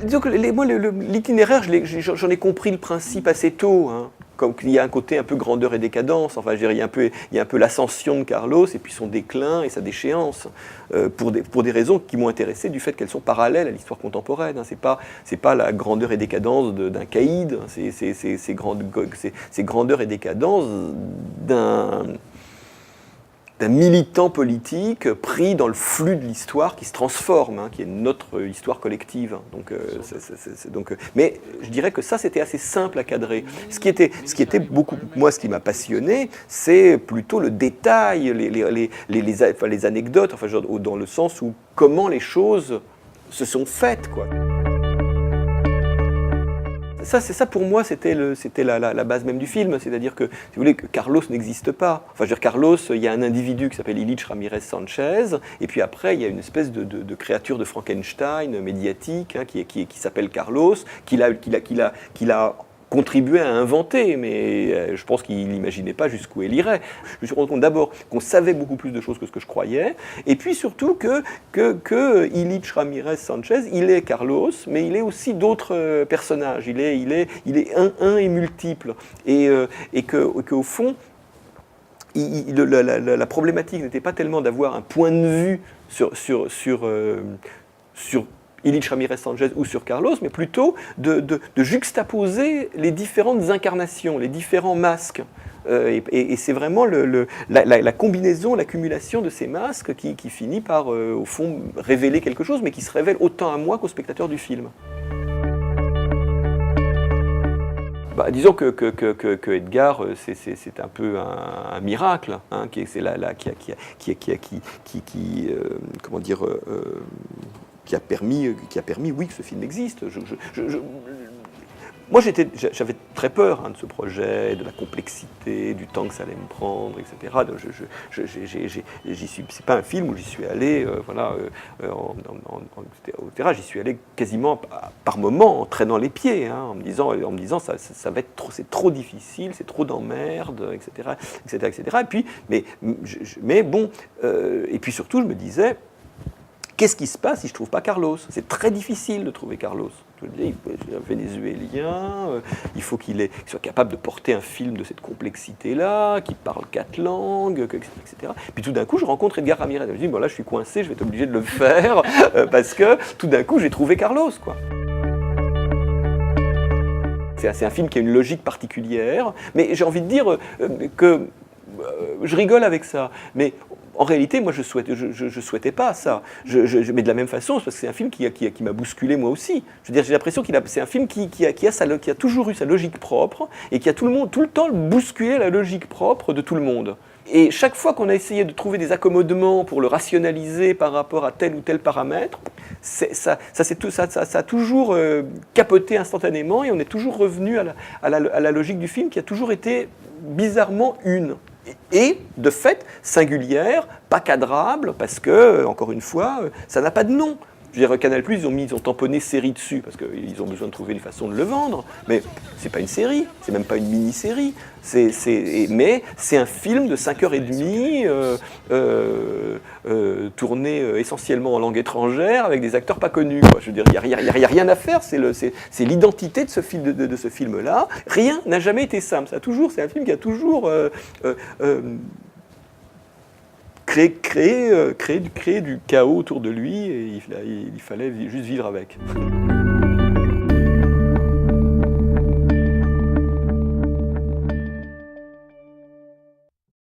disons que moi, l'itinéraire, j'en ai compris le principe assez tôt, hein. Comme qu'il y a un côté un peu grandeur et décadence, enfin, je dirais, il y a un peu l'ascension de Carlos et puis son déclin et sa déchéance, pour des raisons qui m'ont intéressé du fait qu'elles sont parallèles à l'histoire contemporaine, hein. C'est pas la grandeur et décadence d'un caïd, hein. C'est grandeur et décadence d'un militant politique pris dans le flux de l'histoire qui se transforme, hein, qui est notre histoire collective. Mais je dirais que ça, c'était assez simple à cadrer. Ce qui était beaucoup, moi, ce qui m'a passionné, c'est plutôt le détail, les anecdotes, enfin, dans le sens où comment les choses se sont faites, quoi. Ça pour moi, c'était la base même du film. C'est-à-dire que, si vous voulez, que Carlos n'existe pas. Enfin, je veux dire, Carlos, il y a un individu qui s'appelle Illich Ramirez Sanchez, et puis après, il y a une espèce de créature de Frankenstein médiatique, hein, qui s'appelle Carlos, qu'il a contribué à inventer, mais je pense qu'il n'imaginait pas jusqu'où elle irait. Je me suis rendu compte d'abord qu'on savait beaucoup plus de choses que ce que je croyais, et puis surtout que Illich Ramirez Sanchez, il est Carlos, mais il est aussi d'autres personnages. Il est un et multiple, et qu'au fond, la problématique n'était pas tellement d'avoir un point de vue sur Illich Ramirez Sanchez ou sur Carlos, mais plutôt de juxtaposer les différentes incarnations, les différents masques. Et c'est vraiment la combinaison, l'accumulation de ces masques qui finit par, au fond, révéler quelque chose, mais qui se révèle autant à moi qu'au spectateur du film. Disons que Edgar, c'est un peu un miracle, hein, qui a permis, oui, que ce film existe. Moi, j'avais très peur, hein, de ce projet, de la complexité, du temps que ça allait me prendre, etc. C'est pas un film où j'y suis allé, au théâtre. J'y suis allé quasiment par moments, en traînant les pieds, hein, en me disant ça va être c'est trop difficile, c'est trop d'emmerde, etc., etc., etc. Et puis, mais bon, et puis surtout, je me disais, qu'est-ce qui se passe si je ne trouve pas Carlos? C'est très difficile de trouver Carlos. Je veux dire, il est un Vénézuélien, il faut qu'il soit capable de porter un film de cette complexité-là, qu'il parle 4 langues, etc. Puis tout d'un coup, je rencontre Edgar Ramirez. Je me dis, bon là, je suis coincé, je vais être obligé de le faire, parce que tout d'un coup, j'ai trouvé Carlos, quoi. C'est un film qui a une logique particulière, mais j'ai envie de dire que je rigole avec ça, mais en réalité, moi, je souhaitais pas ça. Mais de la même façon, parce que c'est un film qui m'a bousculé moi aussi. Je veux dire, j'ai l'impression c'est un film qui a toujours eu sa logique propre et qui a tout le temps bousculé la logique propre de tout le monde. Et chaque fois qu'on a essayé de trouver des accommodements pour le rationaliser par rapport à tel ou tel paramètre, ça a toujours capoté instantanément, et on est toujours revenu à la logique du film qui a toujours été bizarrement une. Et, de fait, singulière, pas cadrable, parce que, encore une fois, ça n'a pas de nom. Je veux dire, Canal+, ils ont tamponné série dessus, parce qu'ils ont besoin de trouver une façon de le vendre, mais c'est pas une série, c'est même pas une mini-série, mais c'est un film de 5h30, tourné essentiellement en langue étrangère, avec des acteurs pas connus, quoi. Je veux dire, il n'y a rien à faire, c'est l'identité de ce film-là. Rien n'a jamais été simple, c'est un film qui a toujours créé du chaos autour de lui, et il fallait juste vivre avec.